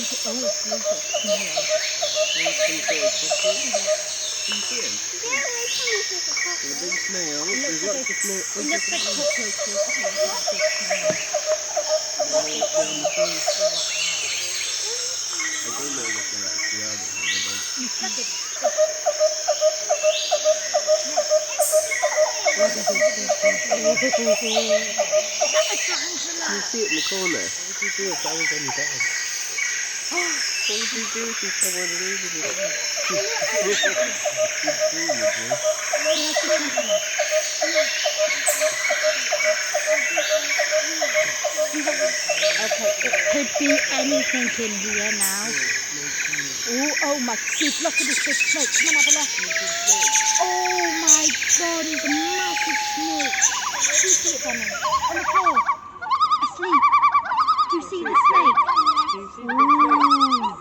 Oh, it's a little snail. Some sort of cockroach. Can you see him? Yeah, I can look at the A cockroach. big snail. It There's looks lots of snails. It looks like cockroaches. I think it's a big snail. No, they're on the phone. Wow. I don't know what they actually are. Can you see it in the corner? What would you do if that was on your bed? What would you do if you saw one of these in your bed? You'd scream, would you? Okay, it could be anything in here now. Oh my God, look at this big snake. Come on, have a look. Oh my God, it's a massive snake. Do you see it, Benny? On the floor. Asleep. Do you see the snake? Ooh.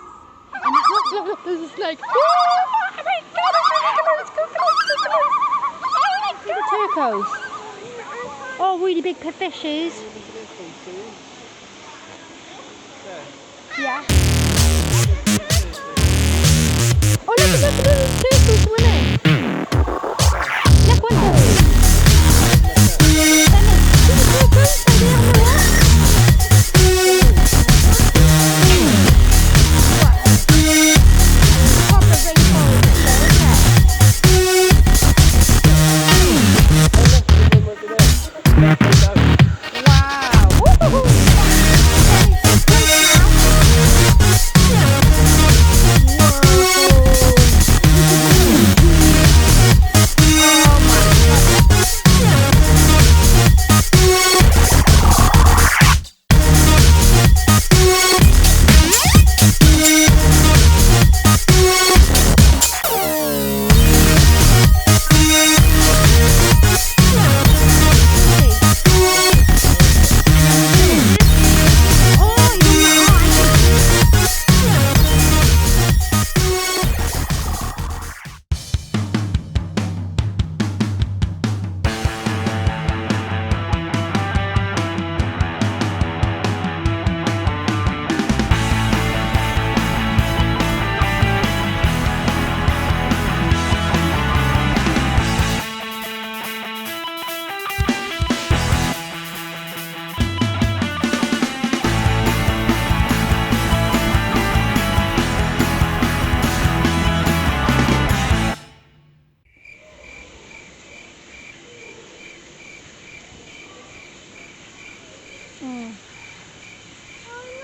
And that, look, there's a snake. Oh my God, let's go close. Oh, look at the turcos. Oh, really big fishes. Yeah. Oh, look, there's turtles swimming. Look, one of them.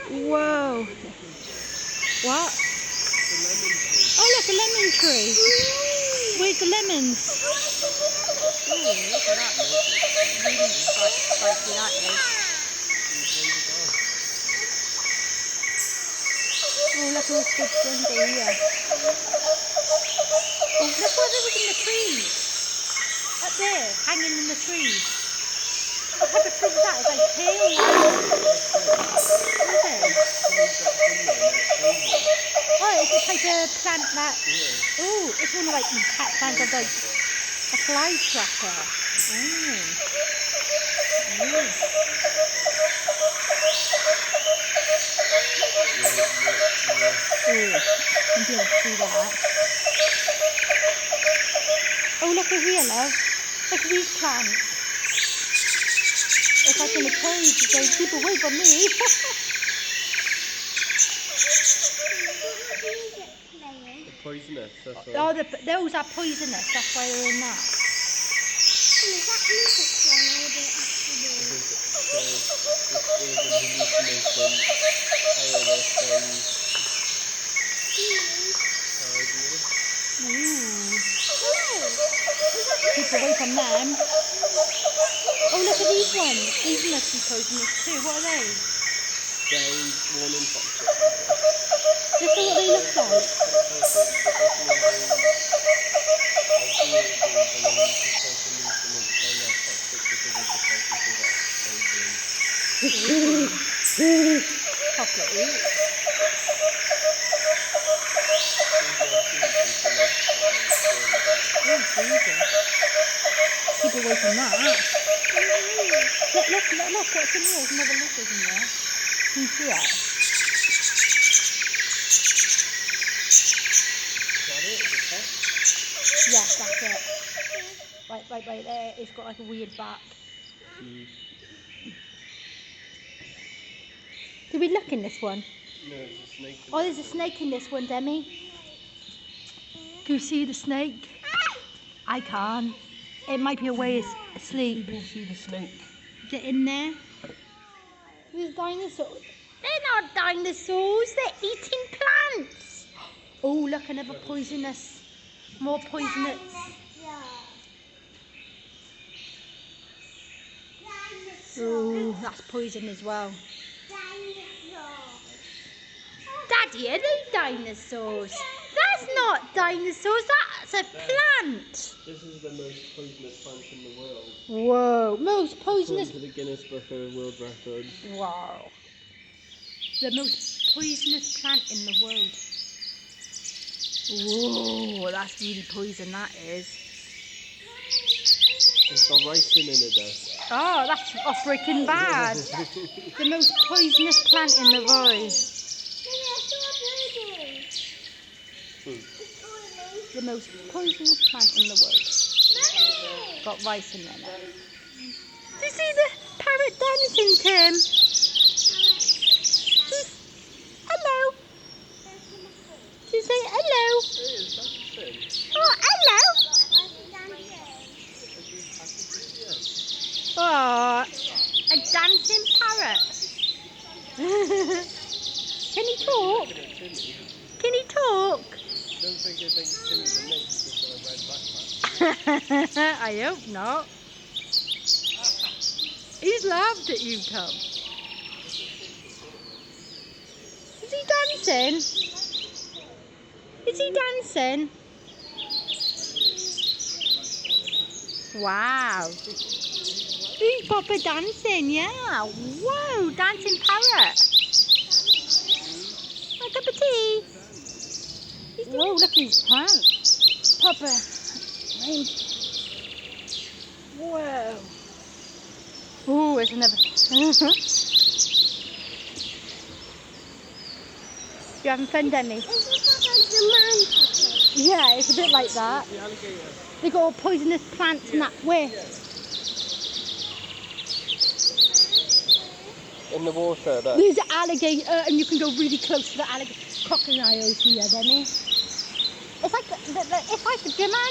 Whoa. What? Oh, look, a lemon tree. Where's the lemons? Ooh, look at that. Really spicy that is. Oh, look at all the good things here. Oh, look what there was in the trees. Up there, hanging in the trees. What type of fruit is that? It's like pale. What is it? Oh, it's a type of plant that... Oh, it's one of like the plants of like a fly trapper. Oh. Oh, you can be able to see that. Oh, look at here, love. Look at these plants. It's like in a cage, it's going, keep away from me. Poisonous, that's why. Oh, those are poisonous, that's why they're in that. Is that insect one or would it actually be? Keep away from them. Oh, look at these ones. These must be poisonous too. What are they? Warning foxes. Let's see what they look like. Chocolate. Keep away from that. Look, what's in here? There's another lizard in there. Can you see it? right there. It's got like a weird back. Did we look in this one? No, there's a snake. Oh, there's a snake in this one, Demi. Can you see the snake? I can't. It might be away asleep. You can see the snake. Is it in there? There's dinosaurs. They're not dinosaurs. They're eating plants. Oh, look, another poisonous. More poisonous. Oh, that's poison as well. Daddy, are they dinosaurs? That's not dinosaurs, that's a plant. This is the most poisonous plant in the world. Whoa, most poisonous. According to the Guinness Book of World Records. Wow. The most poisonous plant in the world. Whoa, that's really poison, that is. It's got ricin in it though. Oh, that's freaking bad. The most poisonous plant in the world. The most poisonous plant in the world. Got rice in there. Do you see the parrot dancing, Tim? Hello. Do you say hello? Oh, hello. Oh, a dancing parrot. Can he talk? Can he talk? I don't think it thinks Timmy's a mink because got a red backpack. I hope not. He's laughed at you, Tom. Is he dancing? Is he dancing? Wow. He's proper dancing, yeah. Whoa, dancing parrot. A cup of tea. Whoa, look at his pants. Proper. Whoa. Oh, there's another. You having fun, Demi? Yeah, it's a bit like that. The alligator. They got all poisonous plants and that. Where? In the water, that. There's an alligator, and you can go really close to the alligator. Crocodiles here, Demi. It's like if I could, do you mind?